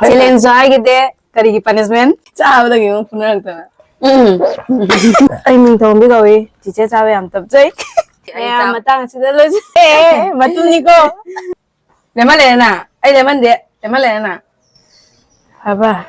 challenge cái đấy cái gì punishment cha bây giờ phun ra được anh mình thong biết rồi chỉ chơi cha về làm tập chơi em mà tăng chỉ là mà tu ni cô để mà lên nè ai để mà lên nè apa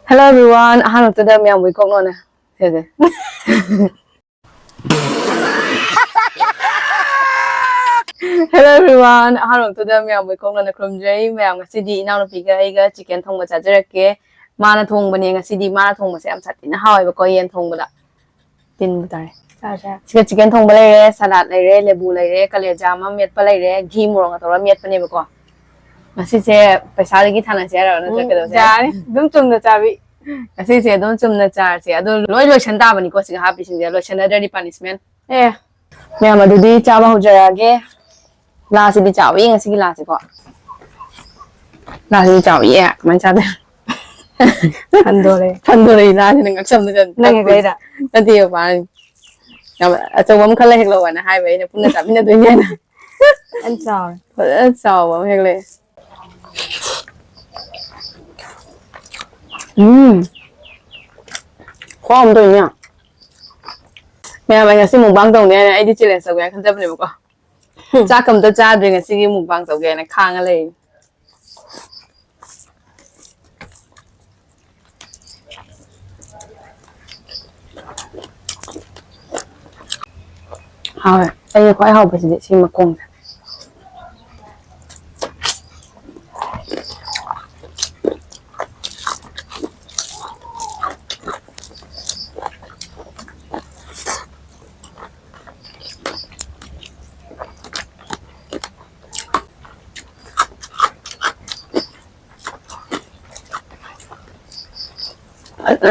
Hello everyone, ahan waktu dah miang buik kong nona. Sige. Hello everyone, ahan waktu dah miang buik kong nona krom jai miang ngasi di inau na pika iga chicken thong baca jerak ke mana thong bani ngasi di mana thong basi am sati na hawai bako yen thong bada. Tin betai. Chicken chicken thong balai re, salad lai re, lebu lai re, kaleja ma miat palai re, ghee murong atau miat pani bako. Masih saya paisa lagi thana saya rawat nanti kalau saya. Dum tum na cabi. Kasi saya dum tum na car saya. Ado loy chanda bani ko sih happy sih dia loy chanda dari punishment. Saya madu di cawa hujaya ke. Lasi di cawi ngasi lasi ko. Lasi di cawi ya, macam mana? Pandore lasi dengan sam dengan. Nengah kaya. Nanti ya pan. Atau kamu kalau hek lawan highway ni pun nak tapi nak dunia na. Ansau, hek le. Khoa tôi nha mẹ mày ngày xưa mùng băng tàu này ai đi chơi lên sầu ghé khăn chấp này một con cha cầm tao cha rồi ngày xưa cái mùng băng sầu ghé này khang cái này thôi đây khoai hậu phải để xin mà cùng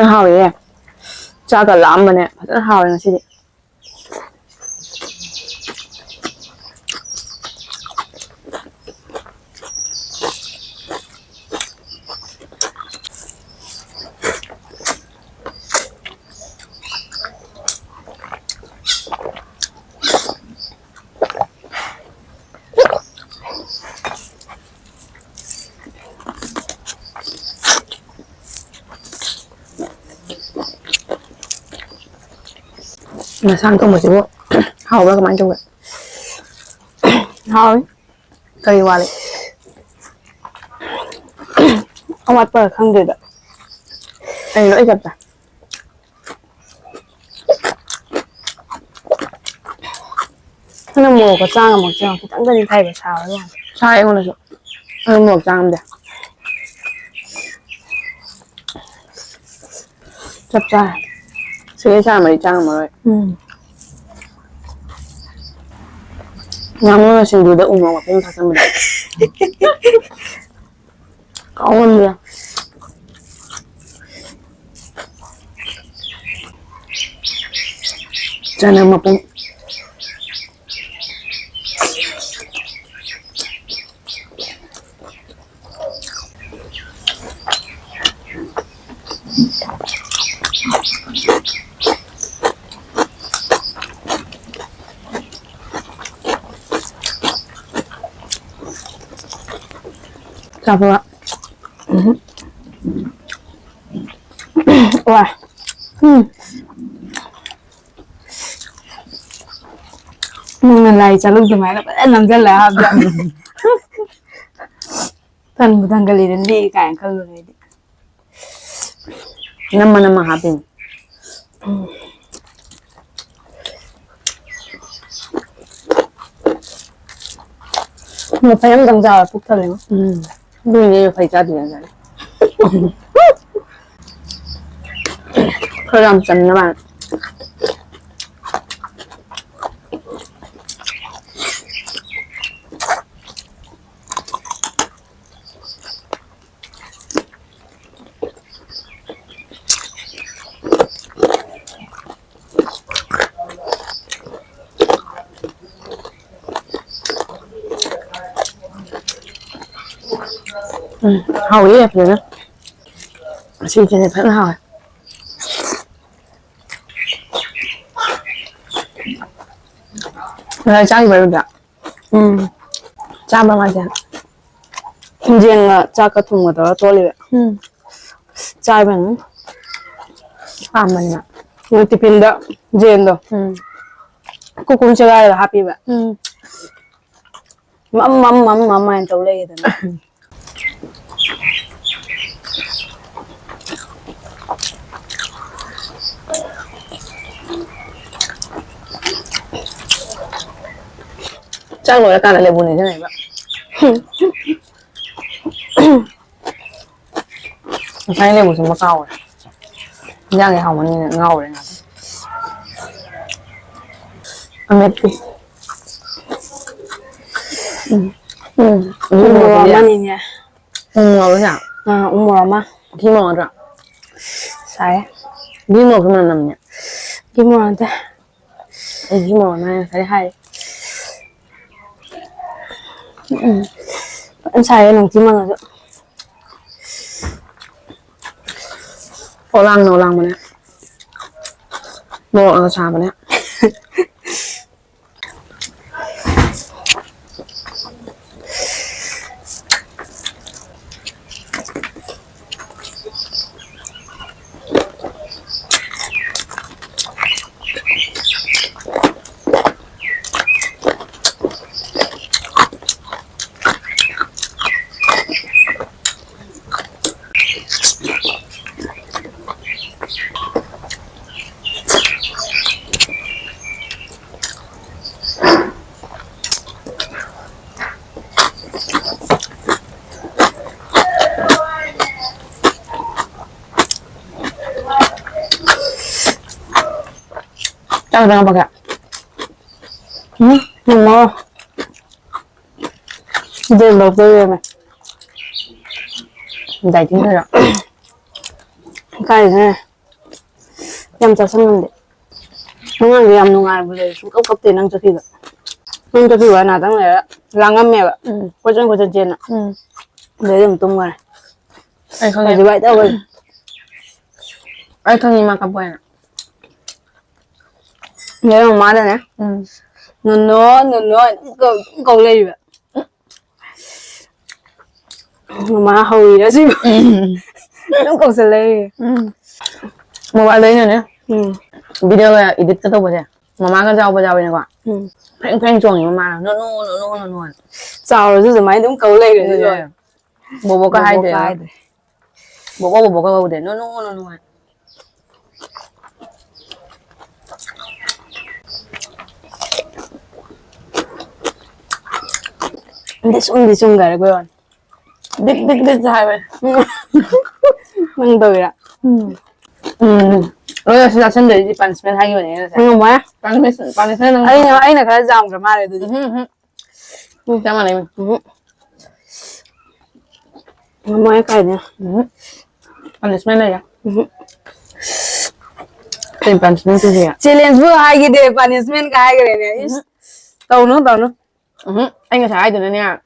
hào vậy cha cả lắm mà nè rất hào này chị mà sang không một xíu hầu ra các bạn trong vậy thôi cây qua đi ông bắt bờ không được anh lỗi gặp à nó mùa có trang là một trường thì tặng ra đi thay phải xào luôn sai em không được anh mùa trang đẹp chập chai Sige sa mà đi trang mà rồi. Ngắm nó xin đi đỡ ủng hộ mà thật ra mình có hơn liền. Cho nên mà cũng chào vợ wow nhưng này chả lúc máy là vẫn làm rất là hấp dẫn thằng cái đến đi cả cái người nama happy một phải em giàu phúc thật đấy đương nhiên phải trả tiền rồi thôi làm chấm các bạn hầu ý đẹp rồi đó xin cho này phải hỏi 나 짱이 말이야. 짱만 하지. 김지영아 짜 같은 거더라 돌리래. 짜면 안 맞나? 뭐 티핀다 지엔도. kukum chegai là happy vậy. Mắm anh trâu lấy thì Chắc rồi cả lại buồn thế này vậy. Cái này một số cao rồi. Ra cái hỏngมันเงาเลยนะ Ametti. Umurama niya. Umurama siya. Umurama. Gimana ra? Saya. Gimana kemana namanya? Gimana teh? Gimana? Saya hai. Saya nang gimana tuh? Orang mana? Mau atau siapa mana? Tahu dengan apa gak? Nhưng mà Dên đầu tư này. Giải chính thôi ạ. Cái này em cho xong rồi. Không ăn gì em nung ai bây giờ cấp tiền ăn cho khi vậy. Ăn cho khi vậy nào tăng này lang ăn mẹ vậy. Quay chân trên ạ. Để dùng tung vào này. Anh không Là gì vậy tao rồi. Anh không nhìn mà cặp quay à? Nhớ ông má đây nè. Nó câu lên vậy. Má hồi đó chứ. Nó câu sẽ lên. Một bạn lấy nữa nhé. Video này edit cái tao vậy. Mama cái rau này quả. Phanh chuồng thì mama nó. Sao rồi chứ máy đúng câu lên rồi. Bố có hai để. Bố có để nó. Đi xuống cái quên rồi. Đích hai vậy. Mang từ ạ. Rồi sẽ chân để đi punishment hai cái này. Không má. Punishment. Anh là cái dòng cái mà này từ. Chả mà này mình. Mấy cái này. Punishment này à? Tên punishment cái gì ạ? Challenge vừa hai cái đề punishment cái hai cái này. Tao nữa. Anh có sai từ này nha.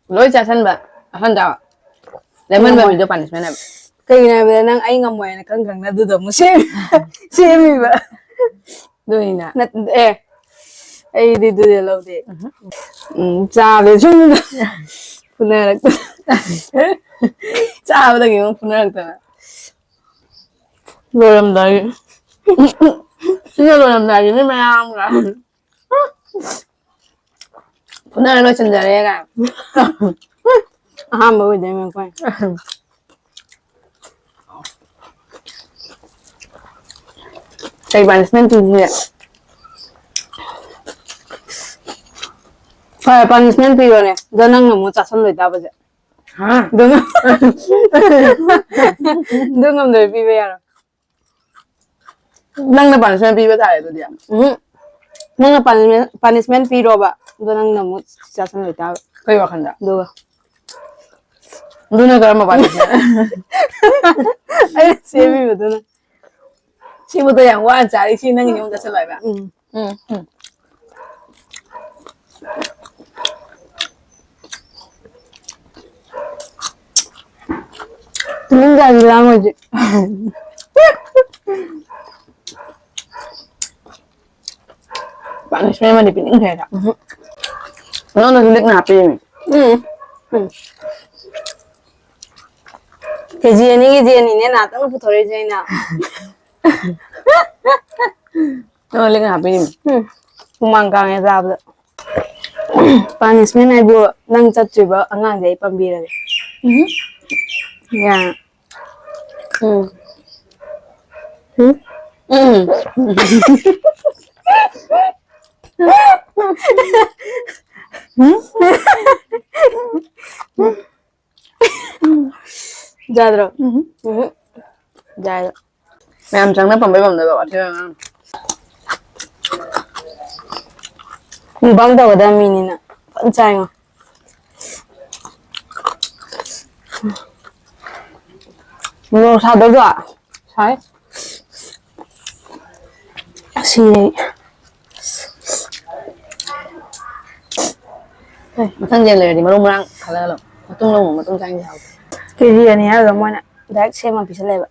Lối cha sân bạn. Phân chào ạ. Để mình về video punishment này. Cái này bây giờ năng anh ngầm ngoài này căng là từ một xem gì vậy? Đôi nè. Ê đi lâu đi. Cha về chung. Phụ nữ là Cha bây giờ kiểu phụ nữ là rồi làm đấy. Chứ rồi làm gì với mẹ không cả. Phụ nữ nó chân dài cả. À mới để mình quay. Cái punishment gì vậy? Phải punishment gì rồi nè. Giờ năng là muốn chặt xong rồi tao bây giờ. Hả? Đúng không đời vì vậy rồi. Năng là punishment gì vậy tại tôi đi ạ? Năng là punishment phí rồi bà. Giờ năng là muốn chặt xong rồi tao. Cái gì khăn đã? Đúng. Đúng là cái mà punishment. Ai xem gì vậy tôi. Chị một tôi giảng qua trả đi chi năng thì chúng ta sẽ lại bạn. Mình ra gì làm rồi chị? punishment มันเป็นยังไงล่ะน้องนึกหนาปีน KGNเนี่ยนะต้องพูดถอยใจนะ น้องนึกหนาปีน kumangkang ya sabe punishment ai bo nang chat chue ba angang jai pambi ra ya jadro jadro แม่มจังนะผมไปผมเลยบอกว่าเธอ bang da wada mini na panchai ngo mo sa do ga sai si มาตั้งเย็นเลยดิมาลงรังเขาแล้วหรอมาตุ้งลงมาตุ้งใจยาว KGN ne ga mo na dak che ma pisale ba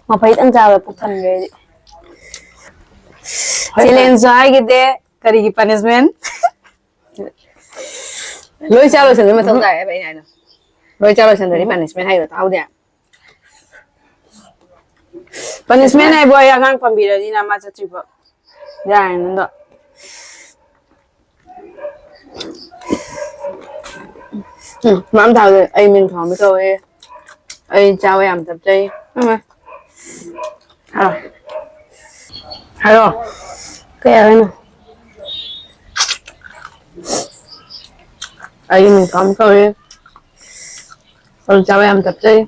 ma pai tang ja ba puk than ge challenge ai ge de kari ki punishment ลอยเจ้าเราฉันจะมาตั้งใจไปไหนเนาะลอยเจ้าเราฉันจะได้ปั่นไม่ให้หรอเท่าเดียว punishment ai bo ya ngang pambi ra di na ma cha chi ba ya nan do mà em thào rồi ai mình thò mới câu ai chào em tập chơi đúng không hello hello cái ai nó ai mình thò mới câu chào em tập chơi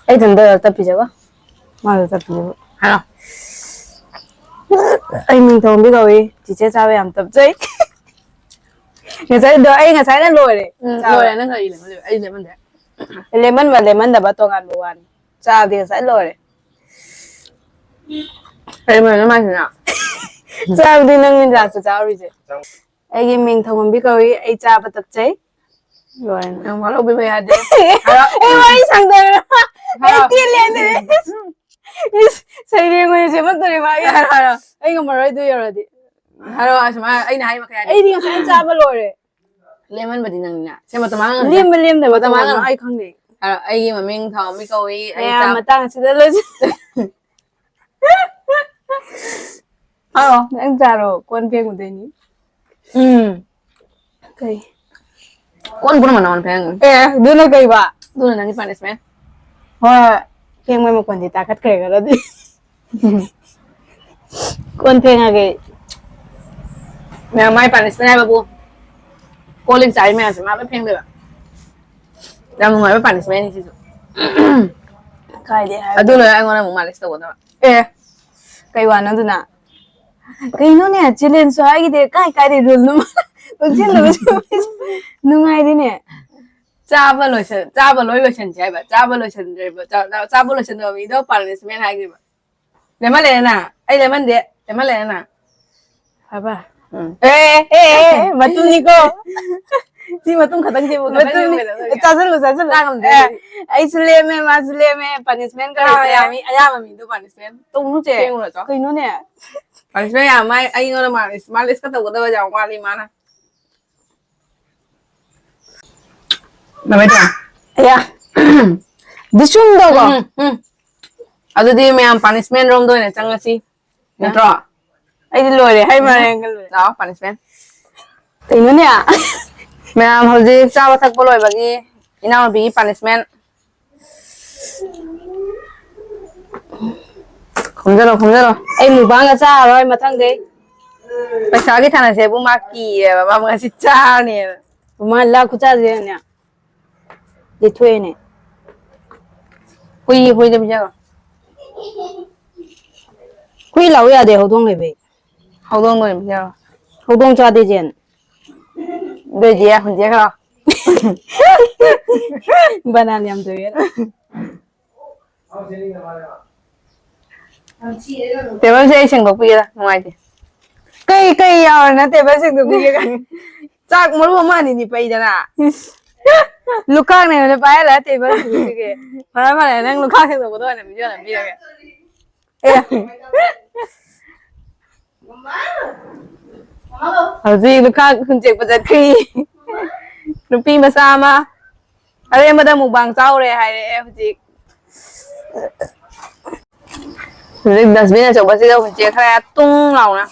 ai thằng đó tập gì vậy mà tập gì vậy hello ai mình thòng biết rồi chỉ chơi chào em tập chơi ngày sáng nó lùi đấy rồi là nó người gì ai làm vấn đề lemon đã bắt đầu ăn đồ ăn chào thì sáng lùi đấy ai mà nó mang thế nào chào thì nâng lên ra chào rồi chứ ai mình thòng biết rồi ai chào bắt tập chơi rồi em có lúc bị hạt đi em ơi sang đây ai tiên lên đấy sai đi ngồi chơi mất rồi mà ai ngồi rồi tôi rồi đi hello ai mà ai này mà cái ai đi sáng chào bắt lùi đấy lemon bật đi nè xem mà tao mang liêm để bắt mang ai không đi hello ai mà mình thò mới câu ai mà tăng sẽ lên anh già rồi quân viên của tên cây con cũng mà ngon phèn đứa nó cây bà đứa này năng punishment hoa phiên mấy một quần thì ta cắt kể rồi đi quân phiên à cái mẹ mai punishment hay babu cô lên trái mẹ sẽ mà bắt phèn được ra ngoài bắt punishment đi chứ cây đi à đứa này anh ngon là một mà lấy sầu đó cây bà nó thế nào cây nó nè chỉ lên xoáy cái cây đi rồi nó tôi chỉ là nó ngay đi nè cha bao lối chân chạy bà cha bao lối chân rồi bà cha bao lối chân rồi đó punishment hay gì bà để mà lấy nè ai lấy mình để mà lấy nè phải bà mà tu đi cô chứ mà tung khả năng gì mà cha rất là làm thế ai sule me punishment cái ai mà mình tu punishment tung nó trẻ cây nó nè punishment à mai ai ngon mà smart list cái tàu của tôi bây giờ qua đi mà nè mà mấy thằng ya đi chung đâu có à tôi đi mày làm punishment room thôi này chẳng là gì nè trọ ai đi lùi để hay mà đó punishment cây nó nè mày làm hồi gì sao thắc bao lối bà gì nào bị punishment không ra đâu ai mù bang cái cha rồi mà thằng đấy bây giờ cái thằng này sẽ bung mắc kỳ bà mà xịt cha nè mà là cái cha gì nè đi thuê nè quy dem chưa quy lâu ya để hậu đông này về hậu đông rồi chưa hậu đông cho đi tiền đời gì à không biết đâu banana làm tôi thế bây giờ xem có quy ra ngoài thì cây à nó thế bây giờ tôi cái chắc muốn mua mà thì phải ra nè lúc khác này nó phải là thế bây giờ cái phải mà này đang lúc khác thì tôi có tôi này bây giờ làm gì đây Hꯧji lúc khác không chịu bao giờ khi lúc pin mà sao mà ở em bắt đầu một bằng sau rồi hay em chị dustbin là chỗ bao giờ không chịu khai tung lòng nè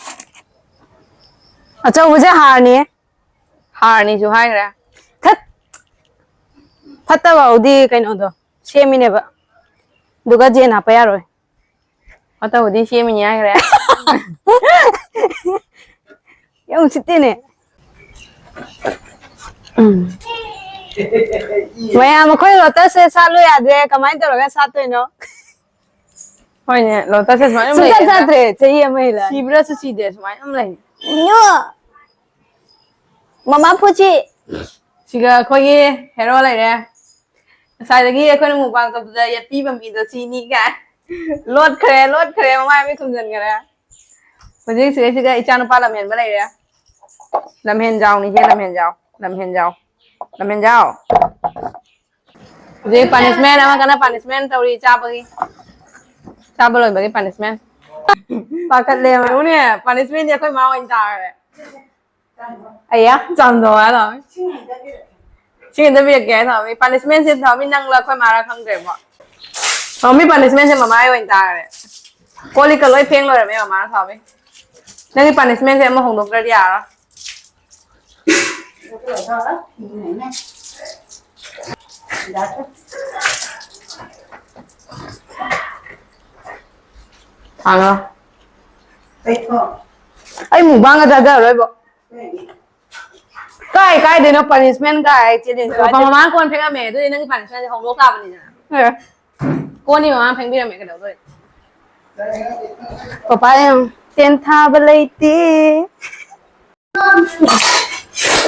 ở châu bây giờ hà này chú hai rồi thất thất vào đi cái nào đó xem mình vậy đúng cái gì nào phải rồi ở tàu đi xem mình nhá rồi em chỉ tin nè mày mà khơi rồi tới xe xa lui à thế cái máy tao cái sát tôi nó thôi nhỉ lo ta sẽ nói em chúng lấy ta sát thế chơi em ấy là chỉ biết là chỉ để nói em lấy nhớ mama puchi chỉ là coi cái hero lấy đấy sai cái kia coi một bằng tập giờ ya pi bằng gì đó chỉ ní cái lót khe mà mai mới không dần cái đấy còn gì chỉ cái ichano pa làm hiện bên này đấy làm hiện giàu này chứ làm hiện giàu jadi punishment ama karena punishment tau di cabul bagi punishment pakat le mà đúng nè punishment dia koi mau anh ta rồi ấy á chọn rồi rồi chứ người ta việc ghé thôi punishment sẽ thôi mình năng là koi mà ra không kể mà không biết punishment sẽ mà mai anh ta rồi cô đi cái lối phèn rồi mấy mà thôi mấy nên cái punishment sẽ mà không được cái gì à thằng đâu ấy mù bang cái ra rồi bộ cái thì nó punishment cái chỉ để còn mà con phèn mẹ tôi nên cái punishment không được làm gì nữa con đi mà phèn biết mẹ cái đầu rồi papa em tiền tha belai ti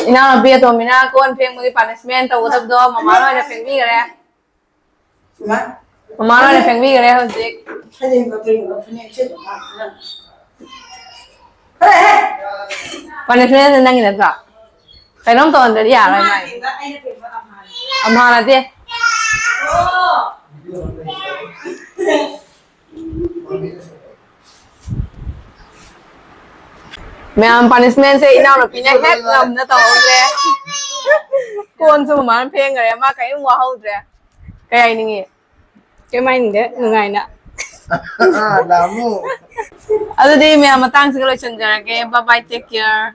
nào là bia tôi mình na con phèn một cái punishment tao tập đó mà má nói là phèn biết cái mà má nói là phèn biết cái hơn gì punishment đang như thế phải nóng tồn để đi à rồi mày âm hoa là gì mẹ ăn punishment sẽ nào là pin hết ngầm nó tao rồi con số mà ăn phèn rồi mà cái mua hậu rồi cái ai nè cái máy đấy ngày nè Namu. Other day, may matang siguro siya dyan. Okay, bye-bye, take care.